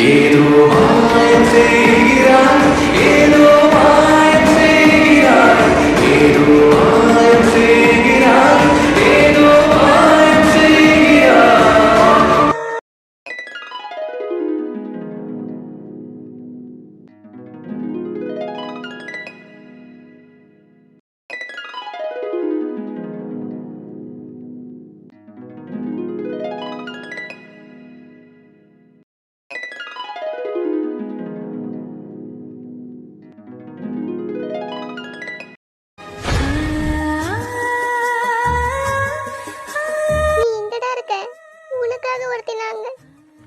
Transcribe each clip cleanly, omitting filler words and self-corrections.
ஏதோ மாயம் செய்கிறாய், ஏதோ மாயம் செய்கிறாய், ஏதோ மாயம் செய்கிறாய், ஏதோ மாயம் செய்கிறாய்.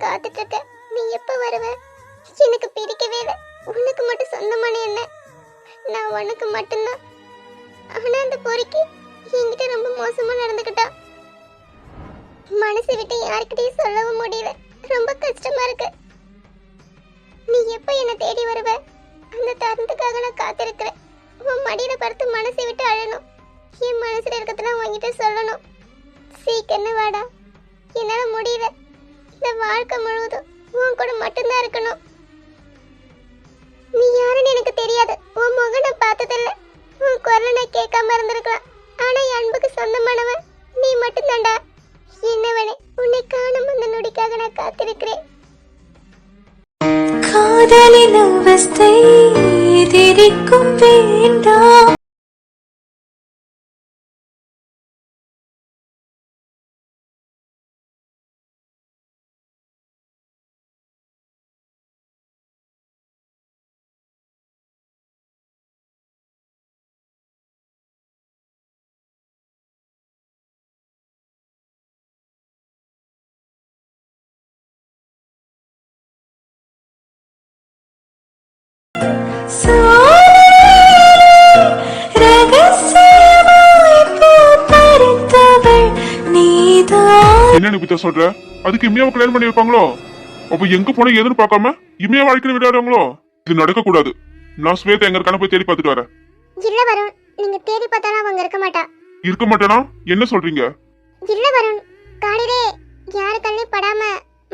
காத்துட்டு இருக்க. நீ எப்ப வருவ? எனக்கு பிடிக்கவே இல்லை. உனக்கு மட்டும் சொந்தமான என்ன, நான் உனக்கு மட்டும்தான். ஆனா அந்த பொறுக்கி என்கிட்ட ரொம்ப மோசமா நடந்துக்கிட்டா. மனசு விட்டு யாருக்கிட்டையும் சொல்லவும் முடியல. ரொம்ப கஷ்டமா இருக்கு. நீ எப்ப என்ன தேடி வருவ? அந்த தருணத்துக்காக நான் காத்திருக்கிறேன். உன் மடியில படுத்து மனசை விட்டு அழணும். என் மனசுல இருக்கிறதுலாம் உன்கிட்ட சொல்லணும். சீக்கிரம் வாடா. என்னால முடியல. இந்த வாழ்க்கை முழுவதும் உன் கூட மட்டும்தான் இருக்கணும். நீ யாருன்னு எனக்கு தெரியாது. உன் முகம் நான் பார்த்ததில்ல. உன் குரலை நான் கேட்காம இருந்திருக்கலாம். ஆனா என் அன்புக்கு சொந்தமானவன் நீ மட்டும்தான்டா. என்னவனே, உன்னை காணும் அந்த நொடிக்காக நான் காத்திருக்கிறேன். காதலின் அவஸ்தை எதிரிக்கும் வேண்டாம். என்ன நிபிதா சொல்ற? அதுக்கு இம்மையாவை கல்யாணம் பண்ணி வைப்பாங்களோ? அப்ப எங்க போன ஏதுன்னு பார்க்காம இம்மையா வாழ்க்கை விளையாடுவாங்களோ? இது நடக்க கூடாது. நான் ஸ்வேதா எங்க இருக்கான போய் தேடி பார்த்துட்டு வரேன். இல்ல வருண், நீங்க தேடி பார்த்தாலும் அவங்க இருக்க மாட்டா. இருக்க மாட்டேனா? என்ன சொல்றீங்க? இல்ல வருண், காலையிலே யாரு கண்ணையும் படாம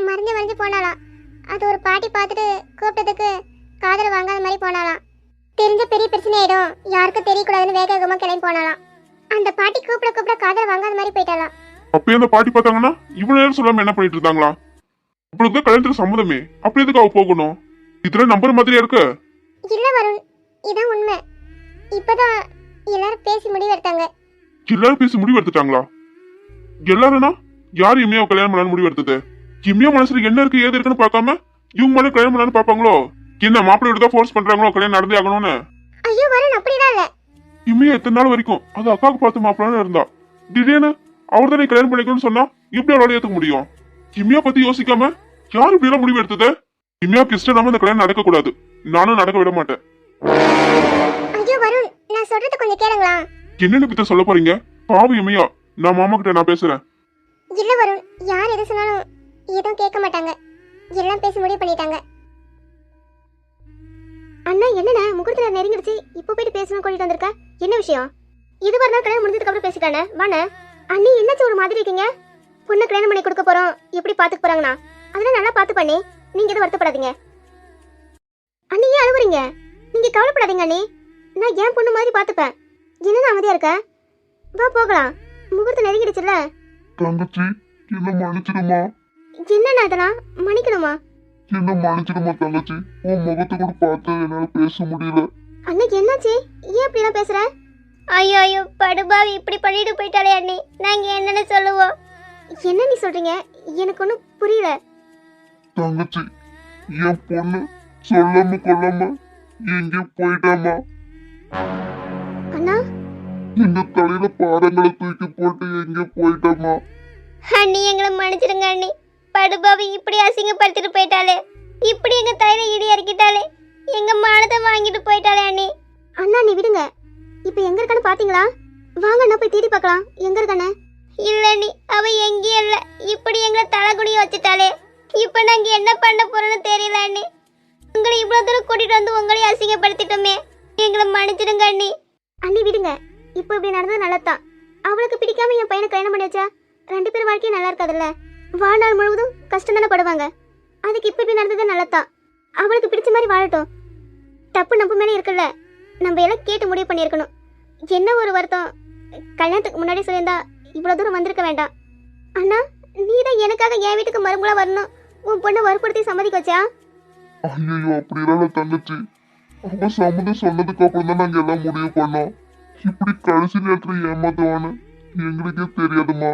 மறைஞ்சு போனாலாம். அது ஒரு பாட்டி பார்த்துட்டு கூப்பிட்டதுக்கு காதல் வாங்காத மாதிரி போனாலாம். தெரிஞ்ச பெரிய பிரச்சனை ஆயிடும், யாருக்கும் தெரியக்கூடாதுன்னு வேக வேகமா கிளம்பி போனாலாம். அந்த பாட்டி கூப்பிட காதல் வாங்காத மாதிரி போயிட்டாலாம். அப்பயே அந்த பாட்டி பார்த்தாங்கன்னா இவ்வளவு நேரம் சொல்லாம என்ன பண்ணிட்டு இருந்தாங்களா? உங்களுக்கு கல்யாணத்துக்கு சம்மதமே, அப்படி எதுக்கு அவ போகணும்? இதுல நம்பர் மாதிரியா இருக்கு. இல்ல வருண், இதான் உண்மை. இப்பதான் எல்லாரும் பேசி முடிவு எடுத்தாங்க. எல்லாரும் பேசி முடிவு எடுத்துட்டாங்களா? எல்லாரும்னா யாரு இம்மையாவை கல்யாணம் பண்ணாலும் முடிவு எடுத்தது? இம்மையா மனசுல என்ன இருக்கு ஏது இருக்குன்னு பார்க்காம இவங்க மேலே கல்யாணம் பண்ணாலும் பாப்பாங்களோ? என்ன மாப்பிள்ளை தான் ஃபோர்ஸ் பண்றாங்களோ கல்யாணம் நடந்தே ஆகணும்னு? ஐயோ வருண், அப்படிதான் இல்ல. இம்மையா எத்தனை நாள் வரைக்கும் அது அக்காவுக்கு பார்த்து மாப்பிள்ளான்னு இருந்தா, திடீர்னு அவர் தானே கல்யாணம் பண்ணிக்கணும்னு சொன்னா எப்படி அவளால ஏத்துக்க முடியும்? இம்மையா பத்தி யோசிக்காம யாரு இப்படி எல்லாம் முடிவு எடுத்தது? இம்மையாவுக்கு இஷ்டம் இல்லாம இந்த கல்யாணம் நடக்க கூடாது. நானும் நடக்க விட மாட்டேன். ஐயோ வருண், நான் சொல்றது கொஞ்சம் கேளுங்களா? என்னன்னு கிட்ட சொல்ல போறீங்க? பாவம் இம்மையா, நான் மாமா கிட்ட நான் பேசுறேன். இல்ல வருண், யார் எது சொன்னாலும் எதுவும் கேட்க மாட்டாங்க. எல்லாம் பேசி முடிவு பண்ணிட்டாங்க. அண்ணா என்னண்ணா, முகூர்த்த நேரம் நெருங்கிடுச்சு, இப்போ போயிட்டு பேசணும் கூட்டிட்டு வந்திருக்க. என்ன விஷயம்? இது வரலாம் கல்யாணம் முடிஞ்சதுக்கு அப்புறம் பேசிட்டானே. வாண்ணே. அண்ணி என்னாச்சு ஒரு மாதிரி இருக்கீங்க? பொண்ணு கல்யாணம் பண்ணி கொடுக்க போறோம், எப்படி பாத்துக்க போறாங்கண்ணா? அதெல்லாம் நல்லா பாத்து பண்ணி, நீங்க எதுவும் வருத்தப்படாதீங்க. அண்ணி ஏன் அழுவுறீங்க? நீங்க கவலைப்படாதீங்க அண்ணி, நான் ஏன் பொண்ணு மாதிரி பாத்துப்பேன். என்னன்னு அமைதியா இருக்க? வா போகலாம், முகூர்த்தம் நெருங்கிடுச்சுல்ல. தங்கச்சி என்ன மன்னிச்சிடுமா? என்னண்ணா இதெல்லாம் மன்னிக்கணுமா? என்ன மன்னிச்சிடுமா தங்கச்சி, உன் முகத்தை கூட பார்த்து என்னால பேச முடியல. அன்னைக்கு என்னாச்சு? ஏன் இப்படி எல்லாம் பேசுற? ஐயோ ஐயோ, படுபாவி இப்படி பண்ணிட்டு போயிட்டாலே அண்ணி, நாங்க என்னன்னு சொல்லுவோம்? என்ன நீ சொல்றீங்க? எனக்கு ஒன்றும் புரியல. தங்கச்சி, என் பொண்ணு சொல்லாம கொள்ளாம எங்க போயிட்டாமா. அண்ணா, எங்க தலையில பாரங்களை தூக்கி போட்டு எங்க போயிட்டாமா. அண்ணி எங்களை மன்னிச்சிடுங்க அண்ணி. படுபாவி இப்படி அசிங்கப்படுத்திட்டு போயிட்டாலே, இப்படி எங்க தலையில இடி இறக்கிட்டாலே, எங்க மானத்தை வாங்கிட்டு போயிட்டாலே அண்ணி. அண்ணா நீ விடுங்க. இப்ப எங்க இருக்கான்னு பாத்தீங்களா? வாங்க அண்ணா போய் தேடி பார்க்கலாம். எங்க இருக்கானே? இல்ல அண்ணி, அவ எங்கேயும் இல்ல. இப்படி எங்களை தலைகுனிய வச்சுட்டாலே, இப்ப நாங்க என்ன பண்ண போறோம்னு தெரியல அண்ணி. உங்களை இவ்வளவு தூரம் கூட்டிட்டு வந்து உங்களையும் அசிங்கப்படுத்திட்டோமே, எங்களை மன்னிச்சிடுங்க அண்ணி. அண்ணி விடுங்க. இப்போ இப்படி நடந்தது நல்லதான். அவளுக்கு பிடிக்காம என் பையனை கல்யாணம் பண்ணி வச்சா ரெண்டு பேரும் வாழ்க்கையும் நல்லா இருக்காதுல்ல. வாழ்நாள் முழுவதும் கஷ்டம் தானே படுவாங்க. அதுக்கு இப்படி நடந்தது நல்லதான். அவளுக்கு பிடிச்ச மாதிரி வாழட்டும். தப்பு நம்ம மேலே இருக்குல்ல, நம்ம எல்லாம் கேட்டு முடிவு பண்ணியிருக்கணும். என்ன ஒரு வருத்தம், கல்யாணத்துக்கு முன்னாடி சொல்லியிருந்தா இவ்வளோ தூரம் வந்திருக்க வேண்டாம். அண்ணா, நீ தான் எனக்காக என் வீட்டுக்கு மருமகளா வரணும் உன் பொண்ணை வற்புறுத்தி சம்மதிக்க வச்சா? ஐயோ அப்படிலாம் தங்கச்சி, அவன் சம்மதம் சொன்னதுக்கு அப்புறம் தான் நாங்க எல்லாம் முடிவு பண்ணோம். இப்படி கடைசி நேரத்துல ஏமாத்துவான்னு எங்களுக்கே தெரியாதுமா.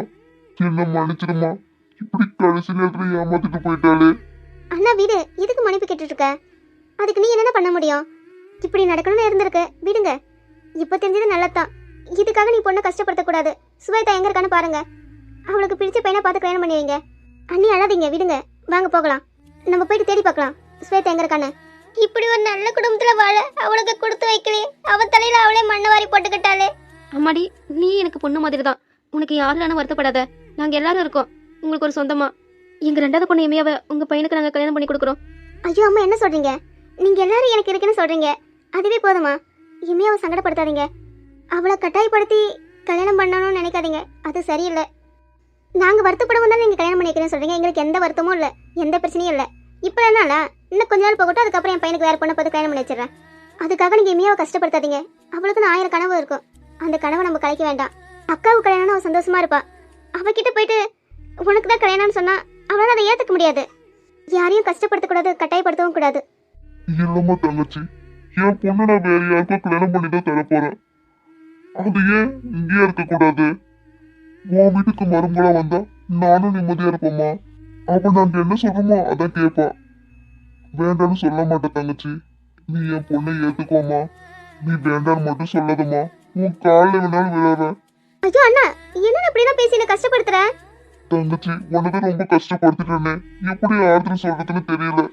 என்ன மன்னிச்சிடுமா, இப்படி கடைசி நேரத்துல ஏமாத்திட்டு போயிட்டாலே. அண்ணா வீடு, இதுக்கு மன்னிப்பு கேட்டுட்டு இருக்க? அதுக்கு நீ என்ன பண்ண முடியும்? இப்படி நடக்கணும்னு இருந்திருக்கு, விடுங்க. இப்போ தெரிஞ்சது நல்லதான். இதுக்காக நீ பொண்ணை கஷ்டப்படுத்தக்கூடாது. சுவேதா எங்க இருக்கான்னு பாருங்க. அவளுக்கு பிடிச்ச பையனை பார்த்து கல்யாணம் பண்ணி வைங்க. அண்ணி அழாதீங்க, விடுங்க. வாங்க போகலாம், நம்ம போயிட்டு தேடி பார்க்கலாம் ஸ்வேதா எங்க இருக்கான்னு. இப்படி ஒரு நல்ல குடும்பத்துல வாழ அவளுக்கு கொடுத்து வைக்கலே, அவ தலையில அவளே மண்ணை வாரி போட்டுக்கிட்டாலே. அம்மாடி, நீ எனக்கு பொண்ணு மாதிரி தான். உனக்கு யாரும் வருத்தப்படாத. நாங்க எல்லாரும் இருக்கோம் உங்களுக்கு ஒரு சொந்தமா. எங்க ரெண்டாவது பொண்ணு இமையாவை உங்க பையனுக்கு நாங்க கல்யாணம் பண்ணி கொடுக்குறோம். ஐயோ அம்மா, என்ன சொல்றீங்க? நீங்க எல்லாரும் எனக்கு இருக்குன்னு சொல்றீங்க, அதுவே போதுமா? இமையாவை சங்கடப்படுத்தாதீங்க. அவளை கட்டாயப்படுத்தி கல்யாணம் பண்ணணும்னு நினைக்காதீங்க, அது சரியில்லை. நாங்க வருத்தப்படவும் தான் நீங்க கல்யாணம் பண்ணி வைக்கிறேன்னு சொல்றீங்க. எங்களுக்கு எந்த வருத்தமும் இல்லை, எந்த பிரச்சனையும் இல்லை. இப்போ என்னால இன்னும் கொஞ்ச நாள் போகட்டும், அதுக்கப்புறம் என் பையனுக்கு வேற பொண்ணை பார்த்து கல்யாணம் பண்ணி வச்சிடறேன். அதுக்காக நீங்க இமையாவை கஷ்டப்படுத்தாதீங்க. அவளுக்கு 1000 கனவு இருக்கும், அந்த கனவை நம்ம கலைக்க வேண்டாம். அக்காவுக்கு கல்யாணம் அவ சந்தோஷமா இருப்பா. அவகிட்ட போயிட்டு உனக்கு தான் கல்யாணம்னு சொன்னா அவளால் அதை ஏத்துக்க முடியாது. யாரையும் கஷ்டப்படுத்தக்கூடாது, கட்டாயப்படுத்தவும் கூடாது. இல்லம்மா தங்கச்சி, என் பொண்ணு நான் வேற யாருக்கும் கல்யாணம் பண்ணி தான் தர போறேன். அது ஏன் இங்கேயே இருக்க கூடாது? உன் வீட்டுக்கு மருமகளா வந்தா நானும் நிம்மதியா இருப்போம்மா. அப்ப நாங்க என்ன சொல்றோமோ அதான் கேட்பா. வேண்டான்னு சொல்ல மாட்டேன் தங்கச்சி. நீ என் பொண்ணை ஏத்துக்கோமா. நீ வேண்டான்னு மட்டும் சொல்லாதம்மா. உன் காலில் வேணாலும் விழறேன். ஐயோ அண்ணா, என்ன அப்படிதான் பேசி என்ன கஷ்டப்படுத்துற? தங்கச்சி, உனக்கு ரொம்ப கஷ்டப்படுத்திட்டேனே. எப்படி ஆறுதல் சொல்றதுன்னு தெரியல.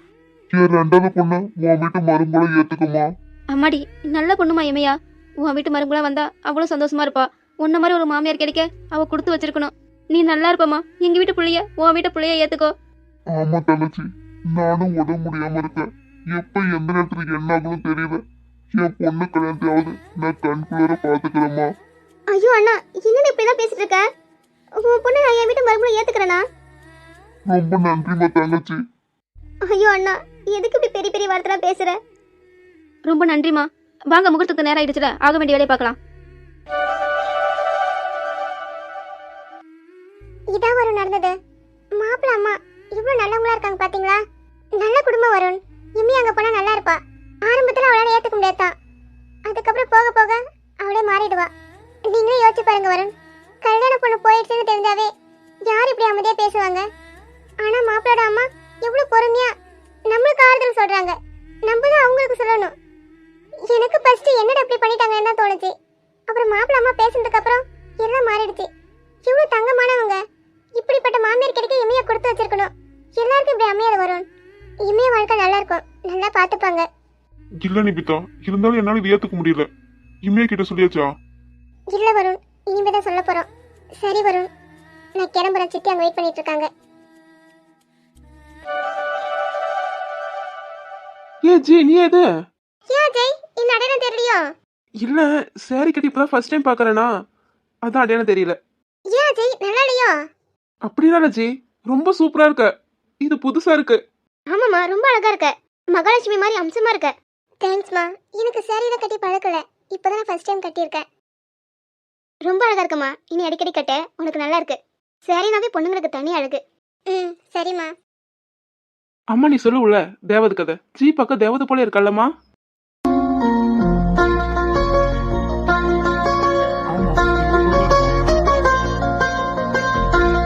என் ரெண்டாவது பொண்ணு உன் வீட்டு மருமகளை ஏத்துக்குமா. அம்மாடி, நல்ல பொண்ணுமா இமையா. உன் வீட்டு மருமகளா வந்தா அவ்வளவு சந்தோஷமா இருப்பா. உன்ன மாதிரி ஒரு மாமியார் கிடைக்க அவ கொடுத்து வச்சிருக்கணும். நீ நல்லா இருப்பமா. எங்க வீட்டு பிள்ளைய உன் வீட்டு பிள்ளைய ஏத்துக்கோ. ஆமா தங்கச்சி, நானும் உடம்பு முடியாம இருக்கேன். எப்ப எந்த நேரத்துல என்ன ஆகணும் தெரியல. என் பொண்ணு கல்யாணத்தையாவது நான் கண்குளிர பாத்துக்கிறேம்மா. ஐயோ அண்ணா, என்னன்னு இப்படிதான் பேசிட்டு இருக்க? உன் பொண்ணு நான் என் வீட்டு மருமகளை ஏத்துக்கிறேனா? ரொம்ப நன்றிம்மா தங்கச்சி. ஐயோ அண்ணா, எதுக்கு இப்படி பெரிய பெரிய வார்த்தைலாம் பேசுற? ரொம்ப நன்றிமா. வாங்க, முகூர்த்தத்துக்கு நேரம் ஆயிடுச்சுல, ஆக வேண்டிய வேலையை பார்க்கலாம். இதான் வரும் நடந்தது. மாப்பிள்ள அம்மா இவ்வளவு நல்லவங்களா இருக்காங்க பாத்தீங்களா? நல்ல குடும்பம் வருண். இம்மி அங்க போனா நல்லா இருப்பா. ஆரம்பத்துல அவளால ஏத்துக்க முடியாதான், அதுக்கப்புறம் போக போக அவளே மாறிடுவா. நீங்களே யோசிச்சு பாருங்க வருண். கல்யாண பொண்ணு போயிடுச்சுன்னு தெரிஞ்சாவே யார் இப்படி அமைதியா பேசுவாங்க? ஆனா மாப்பிளோட அம்மா எவ்வளவு பொறுமையா நம்மளுக்கு ஆறுதல் சொல்றாங்க. நம்ம தான் அவங்களுக்கு சொல்லணும். எனக்கு ஃபர்ஸ்ட் என்னடா இப்படி பண்ணிட்டாங்கன்னு தான் தோணுச்சு. அப்புறம் மாப்பிள்ள அம்மா பேசுனதுக்கு அப்புறம் எல்லாம் மாறிடுச்சு. இவ்வளவு தங்கமானவங்க, இப்படிப்பட்ட மாமியார் கிடைக்க இமையா கொடுத்து வச்சிருக்கணும். எல்லாருக்கும் இப்படி அமையாது வரும். இமைய வாழ்க்கை நல்லா இருக்கும், நல்லா பாத்துப்பாங்க. இல்ல நிபிதா, இருந்தாலும் என்னால இது ஏத்துக்க முடியல. இமையா கிட்ட சொல்லியாச்சா? இல்ல வருண், இனிமேதான் சொல்ல போறோம். சரி வருண், நான் கிளம்புறேன். சித்தி அங்க வெயிட் பண்ணிட்டு இருக்காங்க. ஏ ஜி, நீ எது? ஏன் ஜெய், இந்த அடையாளம் தெரியலையோ? இல்ல, சாரி கட்டி இப்பதான் ஃபர்ஸ்ட் டைம் பாக்குறேனா, அதான் அடையாளம் தெரியல. ஏன் ஜெய், நல்லா இல்லையோ? அப்படிலாம் இல்ல ஜி, ரொம்ப சூப்பரா இருக்க. இது புதுசா இருக்கு. ஆமாம்மா, ரொம்ப அழகா இருக்க. மகாலட்சுமி மாதிரி அம்சமா இருக்க. தேங்க்ஸ்மா. எனக்கு சாரியில கட்டி பழக்கல, இப்பதான் நான் ஃபர்ஸ்ட் டைம் கட்டியிருக்கேன். ரொம்ப அழகா இருக்குமா. இனி அடிக்கடி கட்ட, உனக்கு நல்லா இருக்கு. சாரினாவே பொண்ணுங்களுக்கு தனி அழகு. சரிம்மா. அம்மா நீ சொல்லுவுல தேவதை கதை. ஜி பக்கம் தேவதை போல இருக்கல்லம்மா.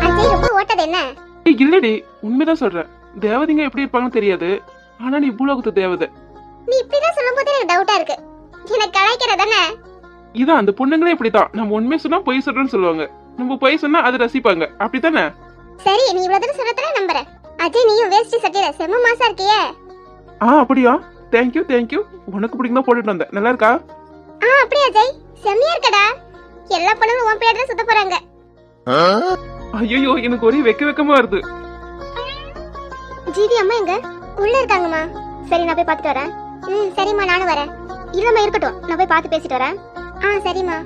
அஜய் ரொம்ப ஓட்டது என்ன? ஏய் இல்லடி, உண்மைதான் சொல்றேன். தேவதைங்க எப்படி இருப்பாங்கன்னு தெரியாது, ஆனா நீ பூலோகத்து தேவதை. நீ இப்படிதான் சொல்லும்போது எனக்கு டவுட்டா இருக்கு. எனக்கு கலாய்க்கிறதானே? இதான் அந்த பொண்ணுங்களே இப்படித்தான். நம்ம உண்மை சொன்னா பொய் சொல்றேன்னு சொல்லுவாங்க, நம்ம பொய் சொன்னா அதை ரசிப்பாங்க. அப்படித்தானே? சரி, நீ இவ்வளவு தூரம் சொல்றதுல நம்புறேன். அஜய், நீயும் வேஷ்டி சட்டையில செம்ம மாசா இருக்கியே. அப்படியா? Thank you thank you. உனக்கு பிடிக்கும் போட்டுட்டு வந்தேன். நல்லா இருக்கா? அப்படியா அஜய்? செம்மையா இருக்கடா. எல்லா பொண்ணுங்களும் உன் பிள்ளையோட சுத்த போறாங்க. ஐயோ, எனக்கு ஒரே வெக்கமா வருது. ஜிவி அம்மா எங்க? உள்ள இருக்காங்கம்மா. சரி, நான் போய் பாத்துட்டு வரேன். சரிம்மா, நானும் வரேன். இல்லம்மா இருக்கட்டும், நான் போய் பார்த்து பேசிட்டு வரேன். சரிம்மா.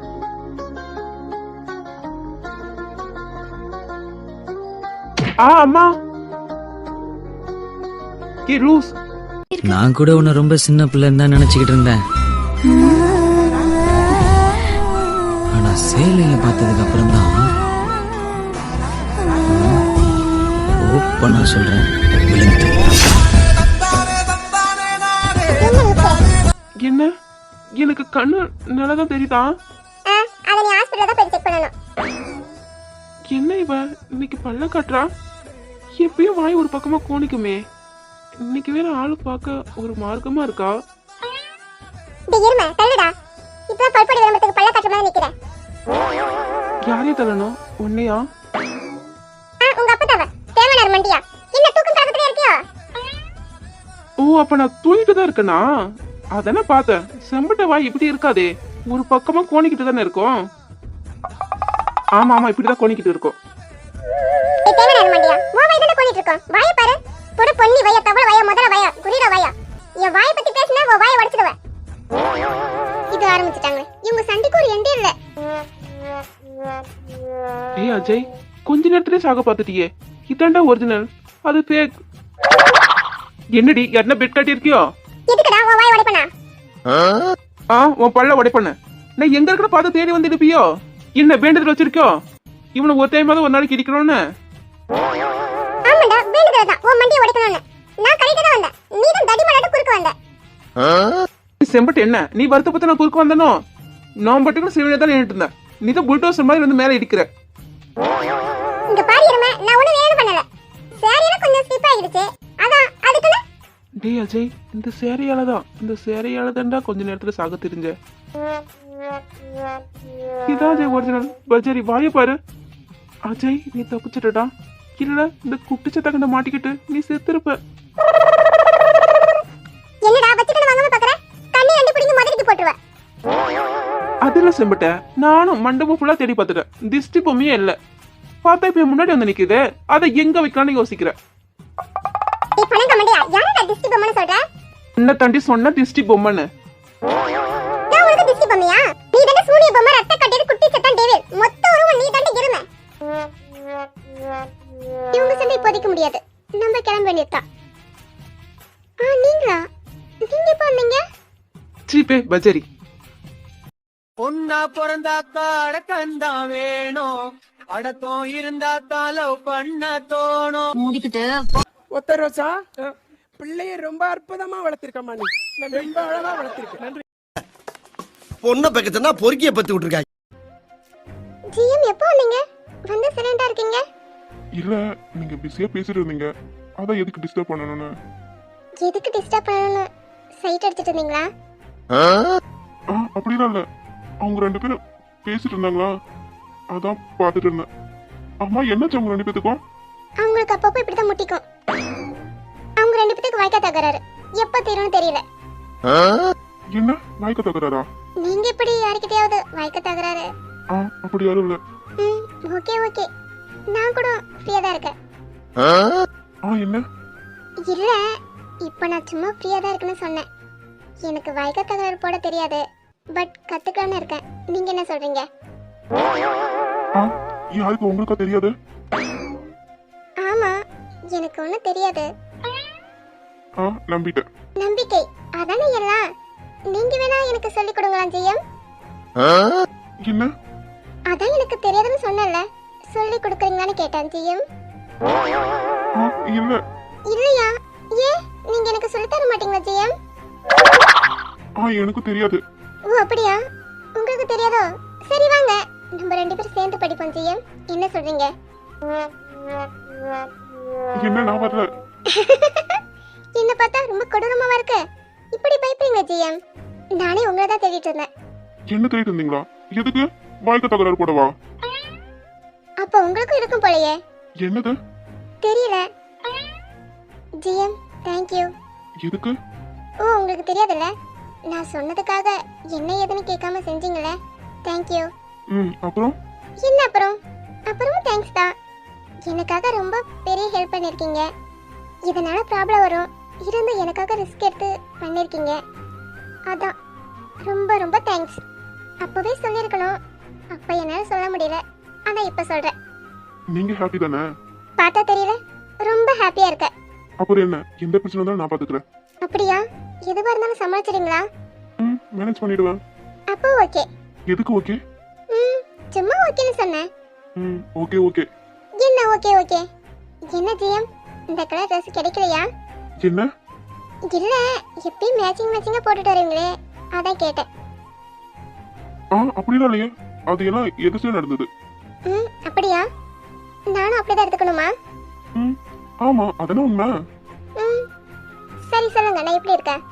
அம்மா கே லூஸ். நான் கூட உன்னை ரொம்ப சின்ன பிள்ளைன்னு தான் நினைச்சுக்கிட்டு இருந்தேன். ஆனா சேலைய பார்த்ததுக்கு அப்புறம் தான் ஓப்பனா சொல்றேன், விழுந்து. என்ன எனக்கு கண்ணு நல்லாதான் தெரியுதா? அதை நீ ஹாஸ்பிட்டல் தான் போய் செக் பண்ணணும். என்ன இவ இன்னைக்கு பல்ல காட்டுறா? எப்பயும் வாய் ஒரு பக்கமா கோணிக்குமே, இன்னைக்கு வேற ஆளு பார்க்க ஒரு மார்க்கமா இருக்கா. டேய் இருமா தள்ளுடா. இப்போ பல்படி விளம்பரத்துக்கு பல்ல காட்டுற மாதிரி நிக்கிறேன். யாரையும் தள்ளணும்? உன்னையா? உங்க அப்பா தவ தேவனார் மண்டியா என்ன தூக்கம் கலக்கத்துல இருக்கியோ? ஓ, அப்ப நான் தூங்கிட்டு தான் இருக்கேனா? அதானே பார்த்தேன். செம்பட்ட வாய் இப்படி இருக்காதே, ஒரு பக்கமா கோணிக்கிட்டு தானே இருக்கும். ஆமா ஆமா, இப்படிதான் கோணிக்கிட்டு இருக்கும். டேய் தேவனார் மண்டியா உன் வாய் தான கோணிட்டு இருக்கோம். வாயை பாரு. புட பொன்னி வாயா, தவள வாயா, முதல வாயா, குரீர வாயா. என் வாயை பத்தி பேசினா உன் வாயை உடைச்சிடுவேன். இது ஆரம்பிச்சிட்டாங்க. இவங்க சண்டைக்கு ஒரு எண்டே இல்ல. ஏய் அஜய், கொஞ்ச நேரத்திலே சாக பார்த்துட்டியே. இதாண்டா ஒரிஜினல், அது ஃபேக். என்னடி யாருன்னா பெட் காட்டி இருக்கியோ? எதுக்குடா உன் வாயை உடைப்பனா? உன் பல்ல உடைப்பண்ண. நான் எங்க இருக்கிற பார்த்து தேடி வந்து இருப்பியோ? என்ன வேண்டுதல் வச்சிருக்கோ? இவனை ஒரு டைமாவது ஒரு நாளைக்கு இடிக்கணும்னு. ஆமாடா, வேண்டுதல் தான் உன் மண்டியை உடைக்கணும்னு. நான் கரெக்ட்டா தான் வந்தேன். நீ தான் தடி மாட்ட குறுக்க வந்த. செம்பட்டு என்ன நீ வருத்தப்பட்டு நான் குறுக்க வந்தனோ? நான் பட்டுக்கு சிவனே தான் நின்னுட்டு இருந்தேன். நீ தான் புல்டோசர் மாதிரி வந்து மேலே இடிக்கிற. இங்க பாரு இருமா, நான் ஒண்ணும் வேணும் பண்ணல. சரியான கொஞ்சம் ஸ்லிப் ஆயிடுச்சு. அதான் அதுக்குன்னு. டேய் அஜய், இந்த சேரையால தான்டா கொஞ்ச நேரத்துல சாக தெரிஞ்ச. இதான் அஜய் ஒரிஜினல். பஜாரி வாய பாரு. அஜய் நீ தப்பிச்சிட்டடா. இல்ல இந்த குட்டிச்சத்த கண்ட மாட்டிக்கிட்டு நீ செத்துருப்ப. என்னடா வச்சிட்டு வாங்காம பாக்குற? கண்ணி ரெண்டு பிடிங்க மதறிட்டு போட்டுருவ. அதுல செம்பட்ட நானும் மண்டபம் ஃபுல்லா தேடி பார்த்துட்டேன். திஷ்டி பொம்மையே இல்ல. பார்த்தா இப்ப முன்னாடி வந்து நிக்குது. அதை எங்க வைக்கலாம்னு யோசிக்கிறேன். நீ பணங்க மண்டியா யாரடா திஷ்டி பொம்மைன்னு சொல்ற? என்ன தாண்டி சொன்ன திஷ்டி பொம்மைன்னு? நான் உனக்கு திஷ்டி பொம்மையா? நீ தான சூனிய பொம்மை, ரத்த கட்டிட்டு குட்டி சத்தம் டேவில். மொத்த உருவம் நீ தாண்டி கிரும. இவங்க சண்டை இப்போதைக்கு முடியாது. நம்ம கிளம்ப வேண்டியதுதான். நீங்களா? நீங்க எப்போ வந்தீங்க? சீப்பே பஜாரி. பொண்ணா பிறந்தாக்கா அடக்கந்தான் வேணும், அடக்கம் இருந்தாக்கா லவ் பண்ண தோணும். ஒத்த ரோசா பிள்ளைய ரொம்ப அற்புதமா வளர்த்திருக்கமா. நீ நான் ரொம்ப அழகா வளர்த்திருக்கேன். நன்றி. பொண்ணை பக்கத்துனா பொறுக்கிய பத்தி விட்டுருக்காங்க. ஜிஎம் எப்போ வந்தீங்க? வந்து சைலண்டா இருக்கீங்க. இல்ல நீங்க பிஸியா பேசிட்டு இருந்தீங்க, அதான் எதுக்கு டிஸ்டர்ப் பண்ணணும்னு. எதுக்கு டிஸ்டர்ப் பண்ணணும்? சைட் அடிச்சிட்டு இருந்தீங்களா? அப்படிலாம் இல்ல, அவங்க ரெண்டு பேரும் பேசிட்டு இருந்தாங்களா, அதான் பாத்துட்டு இருந்தேன். அம்மா என்னாச்சு அவங்க ரெண்டு பேத்துக்கும்? அவங்களுக்கு அப்பப்போ இப்படிதான் முட்டிக்கும். அவங்க ரெண்டு பேத்துக்கு வாய்க்கா தகராறு. எப்ப தீரும்னு தெரியல. என்ன வாய்க்க தகராறா? நீங்க எப்படி யார்கிட்டயாவது வாய்க்கா தகராறு? அப்படி யாரும் இல்ல. ஓகே ஓகே, நான் கூட ஃப்ரீயா தான் இருக்கேன். என்ன? இல்ல, இப்ப நான் சும்மா ஃப்ரீயா தான் இருக்குன்னு சொன்னேன். எனக்கு வாய்க்கா தகராறு போட தெரியாது, பட் கத்துக்கலான்னு இருக்கேன். நீங்க என்ன சொல்றீங்க? யாருக்கு உங்களுக்கா தெரியாது? ஆமா, எனக்கு ஒண்ணும் தெரியாது. நம்பிட்டேன். நம்பிக்கை அதானே எல்லாம். நீங்க வேணா எனக்கு சொல்லி கொடுங்களா ஜெயம்? என்ன? அதான் எனக்கு தெரியாதுன்னு சொன்னல, சொல்லி கொடுக்குறீங்களான்னு கேட்டேன் ஜெயம். இல்ல. இல்லையா? ஏன் நீங்க எனக்கு சொல்லி தர மாட்டீங்களா ஜெயம்? எனக்கு தெரியாது. ஓ அப்படியா? உங்களுக்கு தெரியாதோ? சரி வாங்க, நம்ம ரெண்டு பேரும் சேர்ந்து படிப்போம் ஜெயம். என்ன சொல்றீங்க? என்ன நான் வரல. என்ன பார்த்தா ரொம்ப கொடூரமாவா இருக்கு. இப்படி பயப்படுங்க ஜெயம். நானே உங்களை தான் தேடிட்டு இருந்தேன். என்ன தேடிட்டு இருந்தீங்களா? எதுக்கு? வாய்க்க தகராறு போடவா? அப்ப உங்களுக்கும் இருக்கும் போலயே. என்னது? தெரியல ஜிஎம். Thank you. எதுக்கு? ஓ உங்களுக்கு தெரியாதுல்ல, நான் சொன்னதுக்காக என்ன ஏதுன்னு கேட்காம செஞ்சீங்களே. Thank you. அப்புறம் என்ன அப்புறம்? அப்புறமும் தேங்க்ஸ் தான். எனக்காக ரொம்ப பெரிய ஹெல்ப் பண்ணிருக்கீங்க. இதனால ப்ராப்ளம் வரும் இருந்து எனக்காக ரிஸ்க் எடுத்து பண்ணிருக்கீங்க. அதான் ரொம்ப ரொம்ப தேங்க்ஸ். அப்பவே சொல்லிருக்கணும், அப்ப என்னால சொல்ல முடியல, ஆனா இப்ப சொல்றேன். நீங்க ஹாப்பி தானே? பார்த்தா தெரியல, ரொம்ப ஹாப்பியா இருக்க. அப்புறம் என்ன, எந்த பிரச்சனை இருந்தாலும் நான் பாத்துக்கிறேன். அப்படியா? எதுவா இருந்தாலும் சமாளிச்சிடுங்களா? மேனேஜ் பண்ணிடுவேன். அப்போ ஓகே. எதுக்கு ஓகே? சும்மா ஓகேன்னு சொன்னேன். Okay okay. என்ன ஓகே ஓகே? என்ன ஜிஎம், இந்த கலர் ட்ரெஸ் கிடைக்கலையா? என்ன? இல்ல, எப்பயும் மேட்சிங்கா போட்டுட்டு வரீங்களே, அதான் கேட்டேன். அப்படிலாம் இல்லையே, அது எல்லாம் எதிர்த்து நடந்தது. அப்படியா? நானும் அப்படிதான் எடுத்துக்கணுமா? ஆமா, அதெல்லாம் உண்மை. சரி சொல்லுங்க, நான் எப்படி இருக்கேன்?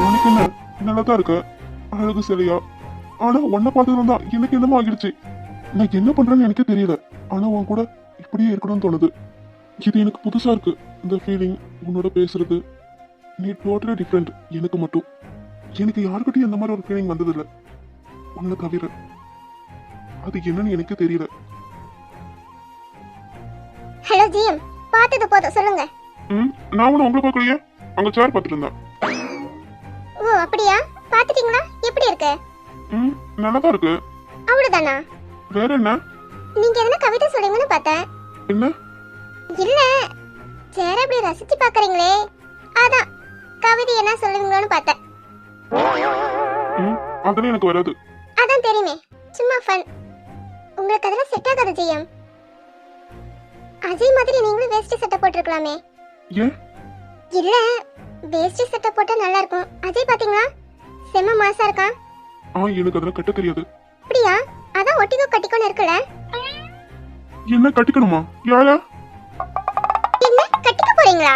உனக்கு என்ன, நல்லாதான் இருக்க, அழகு சரியா. ஆனா உன்னை பார்த்ததுல தான் எனக்கு என்னமோ ஆகிடுச்சு. நான் என்ன பண்றேன்னு எனக்கு தெரியல. ஆனா உன் கூட இப்படியே இருக்கணும்னு தோணுது. இது எனக்கு புதுசா இருக்கு, இந்த ஃபீலிங், உன்னோட பேசுறது. நீ டோட்டலி டிஃப்ரெண்ட் எனக்கு மட்டும். எனக்கு யாருக்கிட்டையும் இந்த மாதிரி ஒரு ஃபீலிங் வந்ததில்லை, உன்னை தவிர. அது என்னன்னு எனக்கு தெரியல. ஹலோ ஜிஎம், பார்த்தது போதும், சொல்லுங்க. நான் ஒன்னும் உங்களை பார்க்கலையே, அங்க சேர் பார்த்துட்டு இருந்தேன். ஓ அப்படியா? பார்த்துட்டீங்களா? எப்படி இருக்கு? நல்லாதான் இருக்கு. அவ்வளவுதானா? வேற என்ன? நீங்க எதனா கவிதை சொல்லுங்கன்னு பார்த்தேன். என்ன? இல்ல, சேர அப்படி ரசிச்சு பாக்குறீங்களே, அதான் கவிதை என்ன சொல்லுவீங்களோன்னு பார்த்தேன். அதெல்லாம் எனக்கு வராது. அதான் தெரியுமே, சும்மா ஃபன். உங்களுக்கு அதெல்லாம் செட் ஆகாது ஜிஎம். அஜய் மாதிரி நீங்களும் வேஷ்டி சட்டை போட்டிருக்கலாமே. ஏன்? இல்ல, வேஷ்டி சட்டை போட்டா நல்லா இருக்கும். அஜய் பாத்தீங்களா, செம்ம மாசா இருக்கான். எனக்கு அதெல்லாம் கட்ட தெரியாது. அப்படியா? அதான் ஒட்டிக்கோ கட்டிக்கோன்னு இருக்குல்ல. என்ன கட்டிக்கணுமா? யாரா? என்ன கட்டிக்க போறீங்களா?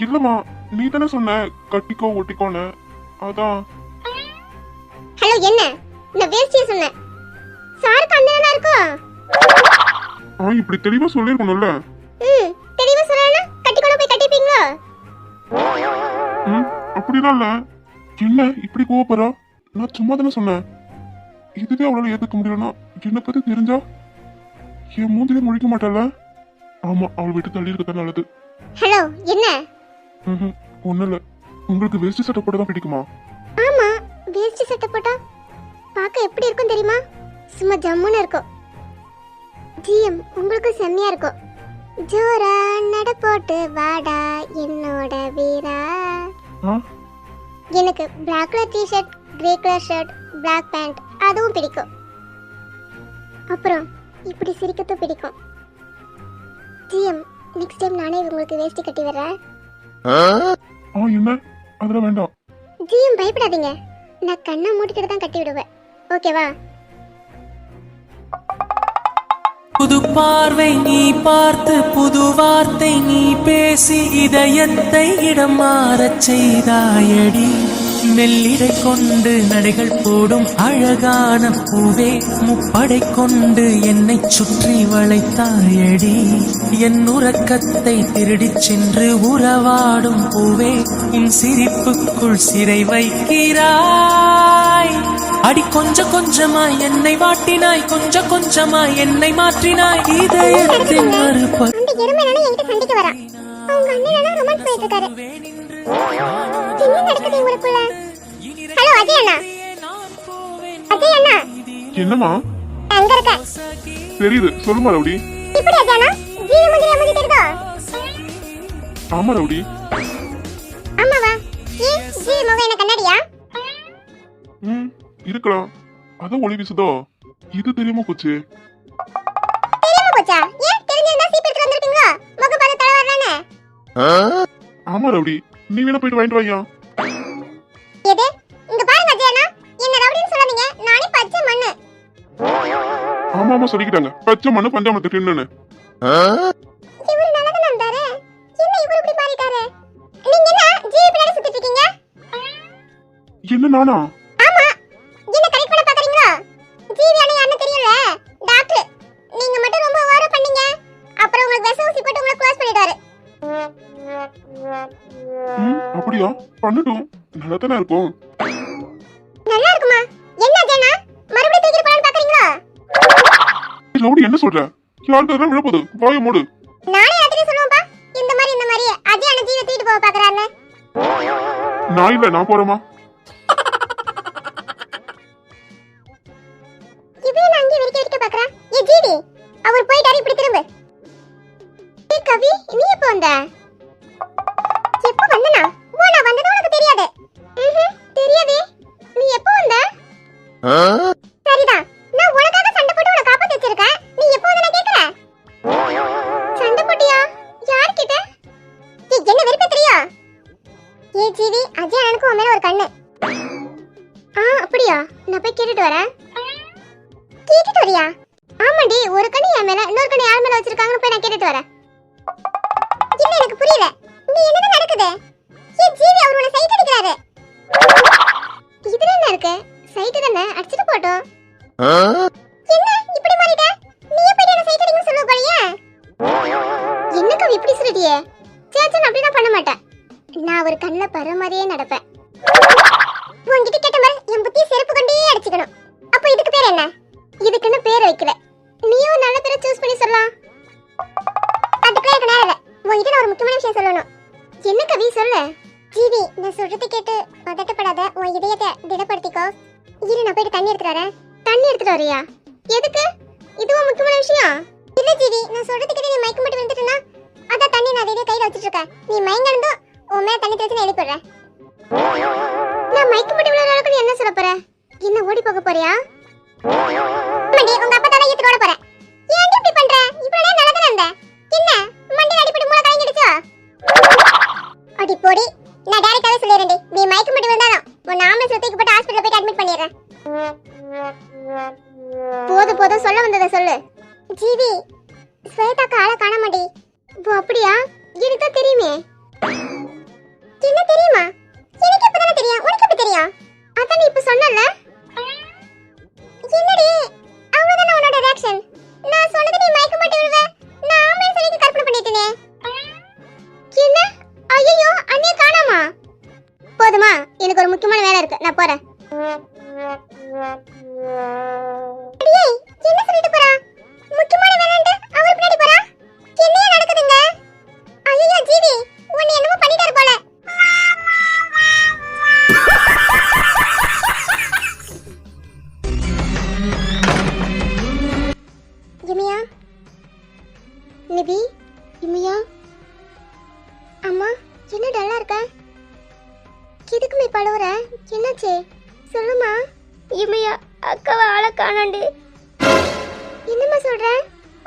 இல்லம்மா, நீ தானே சொன்ன கட்டிக்கோ ஒட்டிக்கோன்னு, அதான். ஹலோ, என்ன? நான் வேஷ்டியை சொன்னேன். சாருக்கு அண்ணனா இருக்கும். இப்படி தெளிவா சொல்லிருக்கணும்ல. தெளிவா சொல்லலனா கட்டிக்கோல போய் கட்டிப்பீங்களா? அப்படிதான் இல்ல. என்ன இப்படி கோவப்படுறா? நான் சும்மா தானே சொன்னேன். இதுவே அவளால ஏத்துக்க முடியலன்னா என்ன பத்தி தெரிஞ்சா என் மூஞ்சிலே முழிக்க மாட்டாள. ஆமா, அவள் விட்டு தள்ளி இருக்கதான் நல்லது. ஹலோ, என்ன? ஒண்ணு இல்ல. உங்களுக்கு வேஷ்டி சட்டை போட தான் பிடிக்குமா? ஆமா, வேஷ்டி சட்டை போட்டா பார்க்க எப்படி இருக்கும் தெரியுமா? சும்மா ஜம்முன்னு இருக்கும். ஜிஎம், உங்களுக்கு செம்மையா இருக்கும். ஜோரா நட போட்டு வாடா என்னோட வீரா. எனக்கு black colour T-shirt, grey colour shirt, black pant அதுவும் பிடிக்கும். அப்புறம் இப்படி சிரிக்கத்தும் பிடிக்கும். ஜிஎம், நெக்ஸ்ட் டைம் நானே உங்களுக்கு வேஷ்டி கட்டி வரேன். என்ன? அதெல்லாம் வேண்டாம். ஜிஎம், பயப்படாதீங்க, நான் கண்ணை மூடிக்கிட்டு தான் கட்டி விடுவேன். ஓகேவா? புது பார்வை நீ பார்த்து, புது வார்த்தை நீ பேசி, இதயத்தை இடம் மாறச் செய்தாயடி. மெல்லிடை கொண்டு நடைகள் போடும் அழகான பூவே, முப்படை கொண்டு என்னை சுற்றி வளைத்தாயடி. என் உறக்கத்தை திருடிச் சென்று உறவாடும் பூவே, உன் சிரிப்புக்குள் சிறை வைக்கிறாய். அடி கொஞ்சம் கொஞ்சமாய் என்னை வாட்டினாய், கொஞ்சம் கொஞ்சமாய் என்னை மாற்றினாய். இதயத்தின் மறுப அந்த எருமை நானே என்கிட்ட சண்டைக்கு வரா. அவங்க அண்ணனா ரொமான்ஸ் பண்ணிட்டு இருக்காரு. என்ன நடக்குது உங்களுக்குள்ள? ஹலோ அஜய் அண்ணா. அஜய் அண்ணா. என்னம்மா? எங்க இருக்க? தெரியுது, சொல்லுமா ரவுடி. இப்படி அஜய் அண்ணா, ஜீவ முந்திரி அம்மதி தெரியுதோ? ஆமா ரவுடி. ஆமாவா? ஏன் ஜீவ முகம் என்ன கண்ணாடியா? இருக்கலாம், அதான் ஒளி வீசுதோ. இது தெரியாம போச்சு. தெரியாம போச்சா? ஏன் தெரிஞ்சிருந்தா சீப் எடுத்து வந்திருப்பீங்களா? முகம் பார்த்து தலை வர்றானே. ஆமா ரவுடி, நீ வேணா போயிட்டு வாங்கிட்டு வாங்க. எது? இங்க பாருங்க அஜய் அண்ணா, என்ன ரவுடின்னு சொல்லாதீங்க. நானே பச்சை மண்ணு. ஆமா சொல்லிக்கிட்டாங்க, பச்சை மண்ணு பஞ்சாமத்து தின்னு. இவரு நல்லது நந்தாரே, என்ன இவரு இப்படி மாறிட்டாரே? நீங்க என்ன ஜீவ பின்னாடி சுத்திட்டு இருக்கீங்க? என்ன நானா? ஆமா, என்ன கரெக்ட் பண்ண பாக்குறீங்களா? ஜீவி அண்ணா அண்ணன் தெரியும்ல, டாக்டர். நீங்க மட்டும் ரொம்ப ஓவரா பண்ணீங்க, அப்புறம் உங்களுக்கு விஷ ஊசி போட்டு உங்களை க்ளோஸ் பண்ணிட்டாரு. அப்படியா? பண்ணட்டும், நல்லா தானே இருக்கும். நல்லா இருக்குமா? என்ன ஜெனா, மறுபடியும் தூக்கி போடலாம்னு பாக்குறீங்களா? ரவுடி என்ன சொல்ற? யாருக்கு அதெல்லாம் விழப்போது, வாய மூடு. நானே ராத்திரி சொல்லுவேன்பா, இந்த மாதிரி அஜய் அண்ணன் ஜீவி தூக்கிட்டு போக பாக்குறாருன்னு. நான் இல்ல, நான் போறேமா. இவன் அங்கே வெறிக்க பாக்குறான். ஏ ஜீவி, அவர் போயிட்டாரு, இப்படி திரும்ப. ஏய் கவி, நீ எப்ப வந்த? எப்ப வந்தனா? ஓ, நான் வந்தது உனக்கு தெரியாது. தெரியாதே. நீ எப்ப வந்த? சரிதான், நான் உனக்காக சண்டை போட்டு உன்னை காப்பாத்தி வச்சிருக்கேன். நீ எப்ப வந்த நான் கேக்குறேன். சண்டை போட்டியா? யார்கிட்ட? ஏய், என்ன வெறுப்பேத்துறியா? ஏய் ஜீவி, அஜய் அண்ணனுக்கு உன் மேல ஒரு கண்ணு. அப்படியா? நான் போய் கேட்டுட்டு வரேன். கேட்டுட்டு வரியா? ஆமாண்டி, ஒரு கண்ணு என் மேல, இன்னொரு கண்ணு யார் மேல வச்சிருக்காங்கன்னு போய் நான் கேட்டுட்டு வரேன். இல்ல, எனக்கு புரியல. நீ என்னதான் நடக்குது? ஏய் ஜீவி, அவர் உன்னை சைட் அடிக்கிறாரு. இதுல என்ன இருக்கு? சைட் தானே, அடிச்சிட்டு போட்டோம். என்ன இப்படி மாறிட்ட? நீ எப்படி என்ன சைட் அடிக்கணும் சொல்ல போறியா? என்ன கவி இப்படி சொல்லிட்டியே? சேச்சன் அப்படி நான் பண்ண மாட்டேன். நான் ஒரு கண்ணல பற மாதிரியே நடப்பேன். உன்கிட்ட கேட்ட மாதிரி என் புத்தி செருப்பு கொண்டே அடிச்சுக்கணும். அப்ப இதுக்கு பேர் என்ன? இதுக்குன்னு பேர் வைக்கல. நீயும் நல்ல பேரை சூஸ் பண்ணி சொல்லலாம். அதுக்குள்ள எனக்கு நேரம் இல்ல. உன்கிட்ட நான் ஒரு முக்கியமான விஷயம் சொல்லணும். என்ன கவி சொல்லு. ஜீவி, நான் சொல்றதை கேட்டு பதட்டப்படாத. உன் இதயத்தை திடப்படுத்திக்கோ. இரு, நான் போயிட்டு தண்ணி எடுத்துட்டு வரேன். தண்ணி எடுத்துட்டு வரியா? எதுக்கு? இதுவும் முக்கியமான விஷயம். இல்ல ஜீவி, நான் சொல்றதை கேட்டு நீ மயக்கம் போட்டு விழுந்துட்டா அதான் தண்ணி நான் இதே கையில வச்சிட்டு இருக்கேன். நீ மயங்கறதோ உன் மேல தண்ணி தெளிச்சு எழுப்பிடுறேன். நான் மயக்கம் போட்டு விழுற அளவுக்கு நீ என்ன சொல்ல போற? என்ன ஓடி போக போறியா? மண்டி, உங்க அப்பா தான ஏத்துக்க ஓட போற. ஏன் இப்படி பண்ற? இவ்வளவு நேரம் நல்லா தான இருந்த. என்ன மண்டி அடிபட்டு மூளை கலங்கிடுச்சோ? அடி போடி, நான் டைரக்டாவே சொல்லிறேன்டி. நீ மயக்கம் போட்டு விழுந்தாலும் உன் ஆம்புலன்ஸ்ல தூக்கி போட்டு ஹாஸ்பிடல்ல போய் அட்மிட் பண்ணிடுறேன். போதும் சொல்ல வந்ததை சொல்லு. ஜீவி, ஸ்வேதாக்கு ஆளை காண மாட்டே. ஓ அப்படியா? எனக்கு தான் தெரியுமே. என்ன தெரியுமா? எனக்கு இப்பதானே தெரியும். உனக்கு எப்படி தெரியும்? அதான் நீ இப்ப சொன்னல. என்னடி அவ்வளவுதான உன்னோட ரியாக்ஷன்? நான் சொன்னது நீ மயக்கம் போட்டு விழுவ. நான் ஆம்பளை சொல்லிட்டு கற்பனை பண்ணிட்டேனே. என்ன? ஐயோ, அண்ணே காணாமா? போதுமா? எனக்கு ஒரு முக்கியமான வேலை இருக்கு, நான் போறேன். ஏய், என்ன சொல்லிட்டு போறா? முக்கியமான வேலைன்ட்டு அவர் பின்னாடி போறா? என்னையா நடக்குதுங்க? ஐயோ ஜீவி, உன்னை என்னமோ பண்ணிட்டாரு போல. இமியா, நிபி, இமியா, அம்மா, என்ன டல்லா இருக்க? எதுக்குமே பழுவுற? என்னாச்சு? சொல்லுமா. இமையா, அக்காவை ஆளை காணாண்டி. என்னம்மா சொல்ற?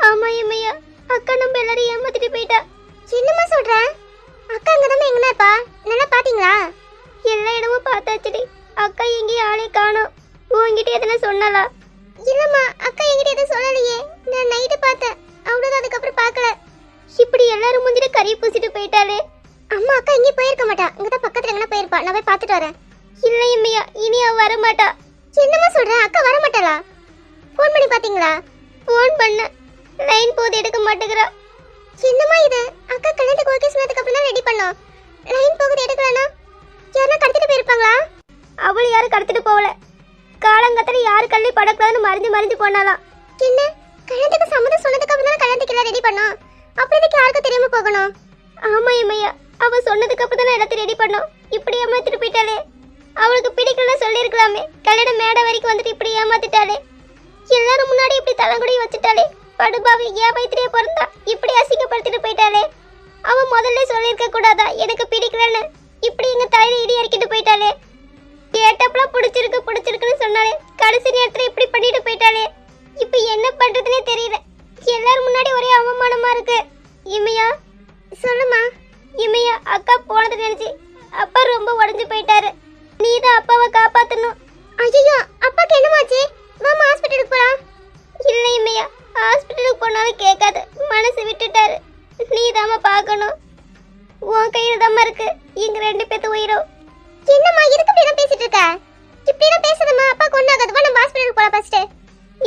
ஆமா இமையா, அக்கா நம்ம எல்லாரும் ஏமாத்திட்டு போயிட்டா. என்னம்மா சொல்ற? அக்கா அங்கதான் எங்கனா இருப்பா? நல்லா பாத்தீங்களா? எல்லா இடமும் பார்த்தாச்சுடி. அக்கா எங்கேயும் ஆளே காணோம். உன்கிட்ட எதனா சொன்னாலா? இல்லம்மா, அக்கா என்கிட்ட எதுவும் சொல்லலையே. நான் நைட்டு பார்த்தேன், அவ்வளவுதான், அதுக்கப்புறம் பார்க்கல. இப்படி எல்லாரும் முந்திட்டு கறி பூசிட்டு போயிட்டாலே. அம்மா, அக்கா எங்கேயும் போயிருக்க மாட்டா. இங்கதான் பக்கத்துல எங்கனா போயிருப்பா. நான் போய் பார்த்துட்டு வரேன். இல்லை இம்மையா, இனி அவ வர மாட்டா. என்னம்மா சொல்ற? அக்கா வர மாட்டாளா? ஃபோன் பண்ணி பாத்தீங்களா? ஃபோன் பண்ண, லைன் போது எடுக்க மாட்டேங்கிறா. என்னம்மா இது? அக்கா கல்யாணத்துக்கு ஓகே சொன்னதுக்கு அப்புறம் தான் ரெடி பண்ணோம். லைன் போகுது எடுக்கலனா யாரா கடத்திட்டு போயிருப்பாங்களா? அவள் யாரும் கடத்திட்டு போகல. காலங்கத்துல யாரு கல்லி படக்கூடாதுன்னு மறைஞ்சு போனாலாம். என்ன? கல்யாணத்துக்கு சம்மதம் சொன்னதுக்கு அப்புறம் தான் கல்யாணத்துக்கு எல்லாம் ரெடி பண்ணோம். அப்படி இதுக்கு யாருக்கும் தெரியாம போகணும்? ஆமா இம்மையா, அவ சொன்னதுக்கு அப்புறம் தான் எல்லாத்தையும் ரெடி பண்ணோம். இப்படி ஏமாத்திட்டு போயிட்டாலே. அவளுக்கு பிடிக்கலன்னு சொல்லியிருக்கலாமே. கல்யாண மேடை வரைக்கும் வந்துட்டு இப்படி ஏமாத்திட்டாலே. எல்லாரும் முன்னாடி இப்படி தலைங்குடி வச்சுட்டாலே. படுபாவி, ஏன் வயிற்றுலயே பிறந்தா இப்படி அசிங்கப்படுத்திட்டு போயிட்டாலே. அவன் முதல்ல சொல்லியிருக்க கூடாதா எனக்கு பிடிக்கலன்னு? இப்படி எங்க தலையில இடி இறக்கிட்டு போயிட்டாலே. கேட்டப்பெல்லாம் பிடிச்சிருக்குன்னு சொன்னாலே. கடைசி நேரத்துல இப்படி பண்ணிட்டு போயிட்டாலே. இப்ப என்ன பண்றதுன்னே தெரியல. எல்லாரும் முன்னாடி ஒரே அவமானமா இருக்கு. இமையா, சொல்லுமா. இமையா, அக்கா போனது நினைச்சு அப்பா ரொம்ப உடஞ்சு போயிட்டாரு. நீதான் அப்பாவை காப்பாத்தணும். ஐயோ, அப்பாக்கு என்னமாச்சு? வாமா ஹாஸ்பிட்டலுக்கு போலாம். இல்லை இமையா, ஹாஸ்பிட்டலுக்கு போனாலும் கேட்காது. மனசு விட்டுட்டாரு. நீதாம்மா பார்க்கணும். உன் கையில தாம்மா இருக்கு எங்க 2 பேத்து உயிரும். என்னம்மா இதுக்கு இப்படி பேசிட்டு இருக்க? இப்படி பேசுறதுமா அப்பாக்கு ஒண்ணாகாது. வா, நம்ம ஹாஸ்பிட்டலுக்கு போலாம் ஃபர்ஸ்ட்.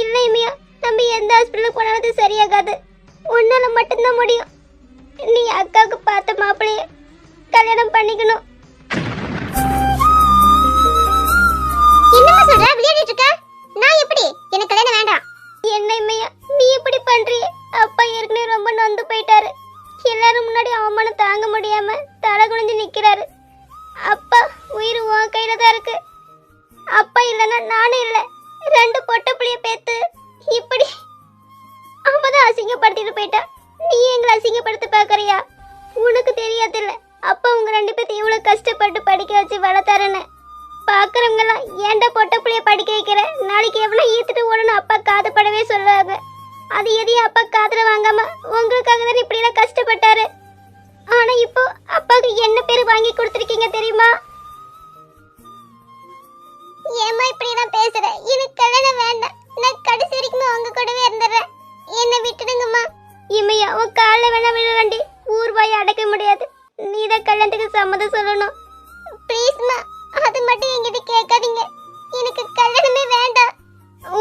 இல்லை இமையா, நம்ம எந்த ஹாஸ்பிட்டலுக்கு போனாலும் சரியாகாது. உன்னால மட்டும்தான் முடியும். நீ அக்காவுக்கு பார்த்த மாப்பிளைய கல்யாணம் பண்ணிக்கணும். என்னம்மா சொல்ற? விளையாடிட்டு இருக்க? நான் எப்படி? எனக்கு கல்யாணம் வேண்டாம். என்ன இம்மையா, நீ இப்படி பண்றியே? அப்பா ஏற்கனவே ரொம்ப நொந்து போயிட்டாரு. எல்லாரும் முன்னாடி அவமானம் தாங்க முடியாம தலை குனிஞ்சு நிக்கிறாரு. அப்பா உயிர் உன் கையில தான் இருக்கு. அப்பா இல்லைன்னா நானும் இல்லை. 2 பொட்டை புள்ளைய பேத்து இப்படி அவதான் அசிங்கப்படுத்திட்டு போயிட்டா. நீ எங்களை அசிங்கப்படுத்த பாக்குறியா? உனக்கு தெரியாதுல்ல அப்பா உங்க 2 பேர்த்தையும் இவ்வளவு கஷ்டப்பட்டு படிக்க வச்சு வளர்த்தாருன்னு. பாக்குறவங்க எல்லாம் ஏன்டா பொட்ட பிள்ளைய படிக்க வைக்கிற, நாளைக்கு எவ்வளவு ஈத்துட்டு ஓடணும் அப்பா காதுபடவே சொல்லுவாங்க. அது எதையும் அப்பா காதுல வாங்காம உங்களுக்காக தான் இப்படி எல்லாம் கஷ்டப்பட்டாரு. ஆனா இப்போ அப்பாவுக்கு என்ன பேர் வாங்கி கொடுத்துருக்கீங்க தெரியுமா? ஏமா இப்படி எல்லாம் பேசுற? எனக்கு கல்யாணம் வேண்டாம். நான் கடைசி வரைக்கும் உங்க கூடவே இருந்துடுறேன். என்ன விட்டுடுங்கம்மா. இமையா உன் காலில் வேணா விழவேண்டி. ஊர் வாயை அடக்க முடியாது. நீதான் கல்யாணத்துக்கு சம்மதம் சொல்லணும். ப்ளீஸ்மா, அது மட்டும் என்கிட்ட கேட்காதீங்க. எனக்கு கல்யாணமே வேண்டாம்.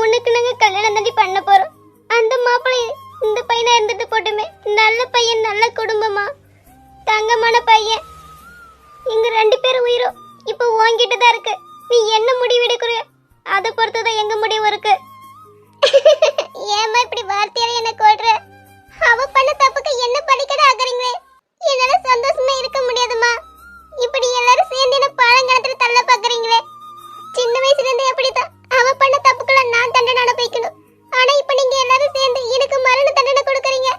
உனக்கு நாங்க கல்யாணம் தாண்டி பண்ண போறோம். அந்த மாப்பிள்ளை இந்த பையனா இருந்துட்டு போட்டுமே. நல்ல பையன், நல்ல குடும்பமா, தங்கமான பையன். எங்க 2 பேரும் உயிரும் இப்போ உன்கிட்ட தான் இருக்கு. நீ என்ன முடிவு எடுக்கிறியோ அதை பொறுத்துதான் எங்க முடிவு இருக்கு. ஏமா இப்படி வார்த்தையால என்ன கொல்ற? அவ பண்ண தப்புக்கு என்ன படிக்கட ஆகுறீங்களே. என்னால சந்தோஷமா இருக்க முடியாதுமா. இப்படி எல்லாரும் சேர்ந்து என்ன பாழங்கணத்துல தள்ள பாக்குறீங்களே. சின்ன வயசுல இருந்து எப்படிதான் அவ பண்ண தப்புக்கெல்லாம் நான் தண்டனை அனுபவிக்கணும். ஆனா இப்ப நீங்க எல்லாரும் சேர்ந்து எனக்கு மரண தண்டனை கொடுக்கறீங்க.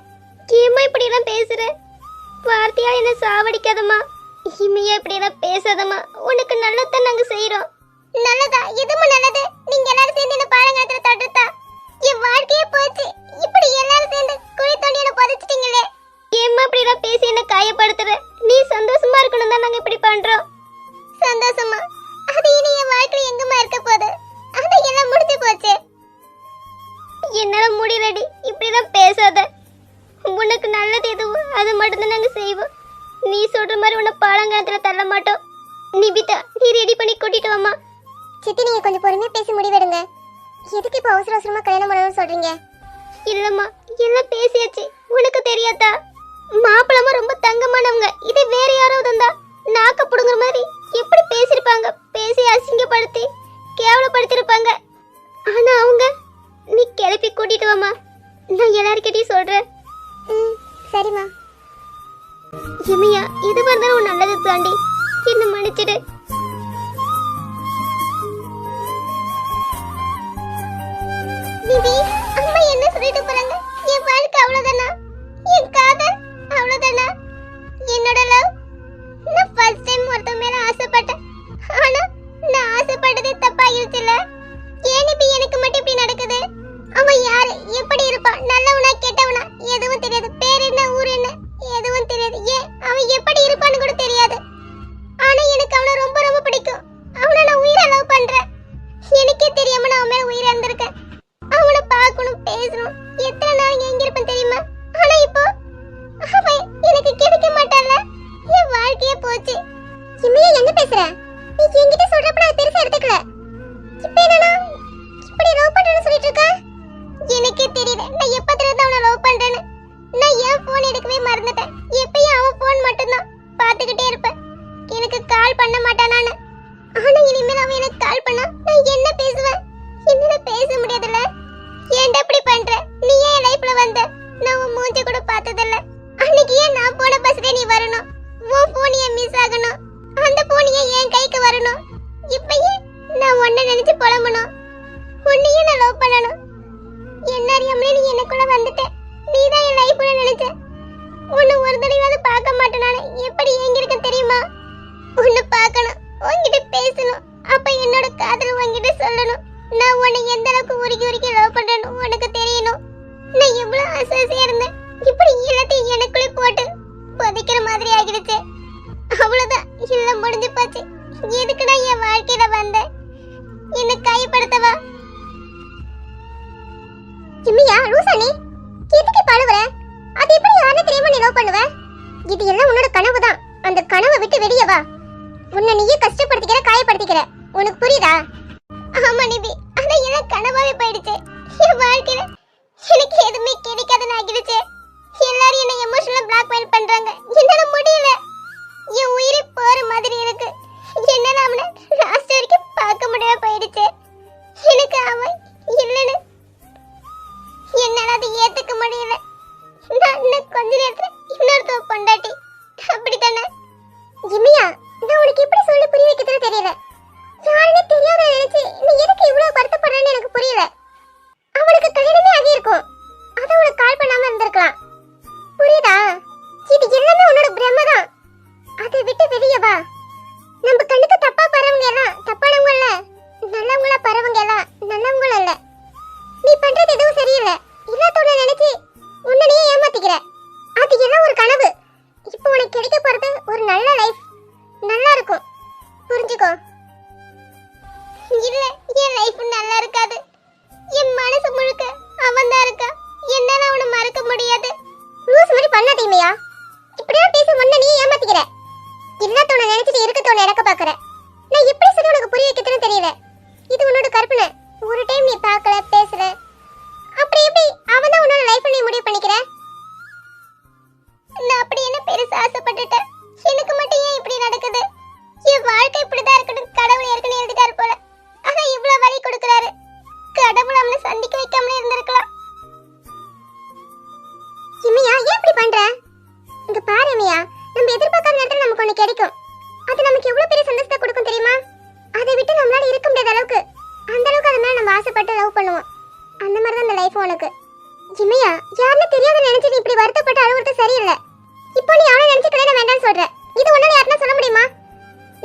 ஏமா இப்படி எல்லாம் பேசுற? வார்த்தையால என்ன சாவடிக்காதம்மா. இமையா இப்படி எல்லாம் பேசாதம்மா. உனக்கு நல்லதான் நாங்க செய்யறோம். நல்லதா? எதுவும் நல்லது? நீங்க எல்லாரும் சேர்ந்து என்ன பாழங்கணத்துல தடுத்தா என் வாழ்க்கையே போச்சு. இப்படி எல்லாரும் சேர்ந்து குழி தோண்டி என்ன புதைச்சிட்டீங்களே. ஏம்மா இப்படி எல்லாம் பேசி என்ன காயப்படுத்துற? நீ சந்தோஷமா இருக்கணும் தான் நாங்க இப்படி பண்றோம். சந்தோஷமா? அது இனி என் வாழ்க்கையில எங்கம்மா இருக்க போகுது? அது எல்லாம் முடிஞ்சு போச்சு. என்னால முடியலடி. இப்படிதான் பேசாத. உனக்கு நல்லது எதுவோ அது மட்டும்தான் நாங்க செய்வோம். நீ சொல்ற மாதிரி உன்னை பாழங்கணத்துல தள்ள மாட்டோம். நிபிதா, நீ ரெடி பண்ணி கூட்டிட்டு வாமா. சித்தி, நீங்க கொஞ்சம் பொறுமையா பேசி முடிவெடுங்க. எதுக்கு இப்ப அவசர அவசரமா கல்யாணம் பண்ணணும்னு சொல்றீங்க? இல்லம்மா, எல்லாம் பேசியாச்சு. உனக்கு தெரியாதா? மாப்பிளமா ரொம்ப தங்கமானவங்க. இது வேற யாராவது இருந்தா நாக்க புடுங்குற மாதிரி எப்படி பேசிருப்பாங்க. பேசி அசிங்கப்படுத்தி கேவலப்படுத்திருப்பாங்க. ஆனா அவங்க நீ கிளப்பி கூட்டிட்டு வாமா. நான் எல்லார்கிட்டயும் சொல்றேன். சரிம்மா. இமையா, இது வந்தாலும் உன் நல்லது தாண்டி. என்ன மன்னிச்சிடு. நிதி, அம்மா என்ன சொல்லிட்டு போறாங்க? என் வாழ்க்கை அவ்வளவுதானா? என் காதல் அவ்வளவுதானா? என்னோட லவ், நான் ஃபர்ஸ்ட் டைம் ஒருத்தன் மேல ஆசைப்பட்டேன். ஆனா நான் ஆசைப்பட்டதே தப்பாயிருச்சுல. ஏன் இப்ப எனக்கு மட்டும் இப்படி நடக்குது? அவன் யாரு, எப்படி இருப்பான், நல்லவனா கெட்டவனா எதுவும் தெரியாது. பேர் என்ன, ஊர் என்ன எதுவும் தெரியாது. ஏன் அவன் எப்படி இருப்பான்னு கூட தெரியாது. ஆனா எனக்கு அவனை ரொம்ப ரொம்ப பிடிக்கும். அவனை நான் உயிரை லவ் பண்றேன். எனக்கே தெரியாம நான் அவன் மேல உயிரை இருந்திருக்கேன். அவனை பார்க்கணும், பேசணும். எத்தனை நாள் எங்க இருப்பேன் தெரியுமா? ஆனா இப்போ அவன் எனக்கு கிடைக்க மாட்டான்ல. என் வாழ்க்கையே போச்சு. இமையா, என்ன பேசுற? நீ என்கிட்ட சொல்றப்ப நான் பெருசா எடுத்துக்கல. இப்போ என்னன்னா இப்படி லவ் பண்றேன்னு சொல்லிட்டு இருக்க? எனக்கே தெரியல நான் எப்பத்துல இருந்து அவனை லவ் பண்றேன்னு. நான் ஏன் போன் எடுக்கவே மறந்துட்டேன். எப்பயும் அவன் போன் மட்டும்தான் பார்த்துக்கிட்டே இருப்பேன். எனக்கு கால் பண்ண மாட்டானான்னு. ஆனா இனிமேல் அவன் எனக்கு கால் பண்ணா நான் என்ன பேசுவேன்? என்னால பேச முடியாதுல்ல. ஏன்டா இப்படி பண்ற? நீ ஏன் லைஃப்ல வந்த? நான் உன் மூஞ்சி கூட பார்த்ததில்ல. அன்னைக்கு ஏன் நான் போன பஸ்ல நீ வரணும்? உன் போன் ஏன் மிஸ் ஆகணும்? அந்த போன் ஏன் என் கைக்கு வரணும்? இப்ப ஏன் நான் உன்னை நினைச்சு புலம்பணும்? உன்னையே நான் லவ் பண்ணணும். என்ன அறியாமலே நீ எனக்குள்ள வந்துட்ட. நீ தான் என் லைஃப்ல நினைச்ச. உன்னை ஒரு தடவையாவது பார்க்க மாட்டேன். நான் எப்படி எங்க இருக்க தெரியுமா? உன்னை பார்க்கணும், உன்கிட்ட பேசணும். அப்ப என்னோட காதல் உன்கிட்ட சொல்லணும். நான் உன்னை எந்த அளவுக்கு உருக்கி உருக்கி லவ் பண்றேன்னு உனக்கு தெரியணும். நான் எவ்வளவு ஆசையா இருந்தேன். இப்படி எல்லாத்தையும் எனக்குள்ளே போட்டு புதைக்கிற மாதிரி ஆகிடுச்சு. அவ்வளவுதான், எல்லாம் முடிஞ்சு போச்சு. எதுக்கு நான் என் வாழ்க்கையில வந்தேன்? என்ன கைப்படுத்தவா? இம்மியா, லூசானி, எதுக்கு பழுவுற? அது எப்படி யாருன்னு தெரியாம நீ லவ் பண்ணுவ? இது எல்லாம் உன்னோட கனவு தான். அந்த கனவை விட்டு வெளியே வா. உன்னை நீயே கஷ்டப்படுத்திக்கிற, காயப்படுத்திக்கிற. உனக்கு புரியுதா? ஆமா நிபி, அதான் எல்லாம் கனவாவே போயிடுச்சு. என் வாழ்க்கையில எனக்கு எதுவுமே கிடைக்காதுன்னு ஆகிடுச்சு. எல்லாரும் என்ன எமோஷனலா பிளாக்மெயில் பண்றாங்க. என்னால முடியல. என் உயிரை போற மாதிரி இருக்கு. என்னால அவனை லாஸ்ட் வரைக்கும் பார்க்க முடியாம போயிடுச்சு. எனக்கு அவன் இல்லைன்னு என்னால அதை ஏத்துக்க முடியல. நான் இன்னும் கொஞ்ச நேரத்துல இன்னொருத்தவ பொண்டாட்டி. அப்படித்தானே? இமையா, நான் உனக்கு எப்படி சொல்லி புரிய வைக்கிறதுன்னு தெரியல. யாருன்னு தெரியாத நினைச்சு நீ எதுக்கு இவ்வளவு வருத்தப்படுறேன்னு எனக்கு புரியல. அவனுக்கு கல்யாணமே ஆகியிருக்கும். அதை உனக்கு உன்னை நீ ஏமாத்திக்கிற. அது எல்லாம் ஒரு கனவு. இப்போ உனக்கு கிடைக்க போறது ஒரு நல்ல லைஃப். நல்லா இருக்கும், புரிஞ்சுக்கோ. இல்ல, என் லைஃப் நல்லா இருக்காது. என் மனசு முழுக்க அவன் தான் இருக்கா. என்னால அவனை மறக்க முடியாது. லூஸ் மாதிரி பண்ணாதீமையா. இப்படியா பேசி உன்னை நீ ஏமாத்திக்கிற. இல்லாதவனை நினைச்சிட்டு இருக்கத்தவனை இறக்க பாக்குற. நான் எப்படி சொல்லி உனக்கு புரிய வைக்கிறதுன்னு தெரியல. இது உன்னோட கற்பனை. ஒரு டைம் நீ பார்க்கல, பேசல, அப்படி எப்படி அவன் தான் உன்னோட லைஃப் நீ முடிவு பண்ணிக்கிற? நான் அப்படி என்ன பெருசா ஆசைப்பட்டுட்டேன். எனக்கு மட்டும் ஏன் இப்படி நடக்குது? என் வாழ்க்கை இப்படிதான் இருக்கணும் கடவுள் ஏற்கனவே எழுதிட்டாரு போல. ஆனா இவ்வளவு வலி கொடுக்கறாரு. கடவுள் அவனை சந்திக்க வைக்காமலே இருந்திருக்கலாம். இமையா, ஏன் இப்படி பண்ற? இங்க பாரு இமையா, நம்ம எதிர்பார்க்காத நேரத்துல நமக்கு ஒண்ணு கிடைக்கும். அது நமக்கு எவ்வளவு பெரிய சந்தோஷத்தை கொடுக்கும் தெரியுமா? அதை விட்டு நம்மளால இருக்க முடியாத அளவுக்கு, அந்த அளவுக்கு அது மேல நம்ம ஆசைப்பட்டு லவ் பண்ணுவோம். அந்த மாதிரி தான் இந்த லைஃப் உனக்கு. இமையா, யாருன்னு தெரியாத நினைச்சு நீ இப்படி வருத்தப்பட்டு அழுவுறது சரியில்லை. இப்போ நீ அவனை நினைச்சு கல்யாணம் வேண்டாம்னு சொல்ற. இது உன்னால யாருன்னா சொல்ல முடியுமா?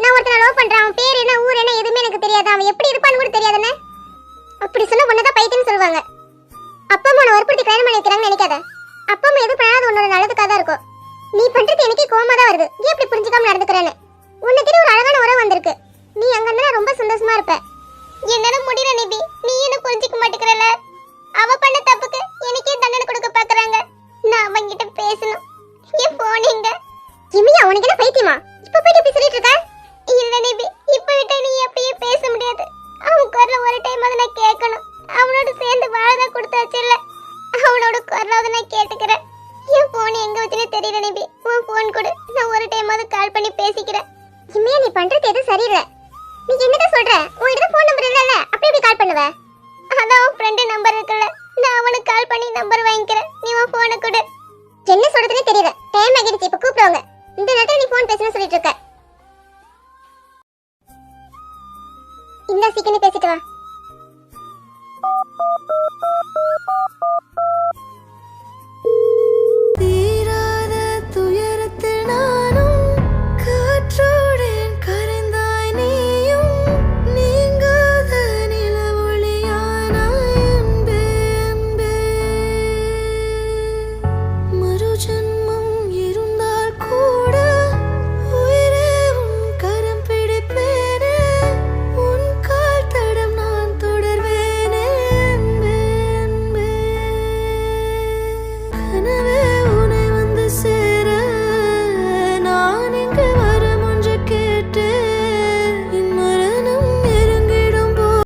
நான் ஒருத்தனை லவ் பண்றேன், அவன் பேர் என்ன, ஊர் என்ன, எதுவுமே எனக்கு தெரியாது, அவன் எப்படி இருப்பான்னு கூட தெரியாதுன்னு அப்படி சொன்னா உன்னதான் பைத்தியம்னு சொல்லுவாங்க. அப்பா அம்மா உன்னை வற்புறுத்தி கல்யாணம் பண்ணி வைக்கிறாங்கன்னு நினைக்காத. அப்பா அம்மா எதுவும் பண்ணாத உன்னோட நல்லதுக்காக தான் இருக்கும். நீ பண்றது எனக்கே கோவமா தான் வருது. ஏன் இப்படி புரிஞ்சுக்காம நடந்துக்கிறேன்னு. உன்னை கிட்ட ஒரு அழகான உறவு வந்திருக்கு. நீ அங்க இருந்தா ரொம்ப சந்தோஷமா இருப்ப. என்னால முடியல நிபி, நீ என்ன புரிஞ்சுக்க மாட்டேங்கிறல. அவ பண்ண தப்புக்கு எனக்கே தண்டனை கொடுக்க பாக்குறாங்க. நான் அவங்கிட்ட பேசணும். என் போன் எங்க? இமியா, உனக்கு என்ன பைத்தியமா? இப்ப போயிட்டு இப்படி சொல்லிட்டு இருக்க? இல்ல நிபி, இப்ப விட்டா நீ அப்படியே பேச முடியாது. அவன் குரல ஒரு டைம் அதை நான் கேட்கணும். அவனோட சேர்ந்து வாழதான் கொடுத்தாச்சு இல்ல. அவனோட குரலாவது நான் கேட்டுக்கிறேன். என் போன் எங்க வச்சுன்னு தெரியல நிபி. உன் போன் கொடு, நான் ஒரு டைமாவது கால் பண்ணி பேசிக்கிறேன். இமியா, நீ பண்றது எதுவும் சரியில்லை. நீ என்னதான் சொல்ற? உன்கிட்ட போன் நம்பர் இல்லல, அப்படி எப்படி கால் பண்ணுவ? அதான் உன் ஃப்ரெண்ட் நம்பர் இருக்குல்ல, நான் அவனுக்கு கால் பண்ணி நம்பர் வாங்கிக்கிறேன்.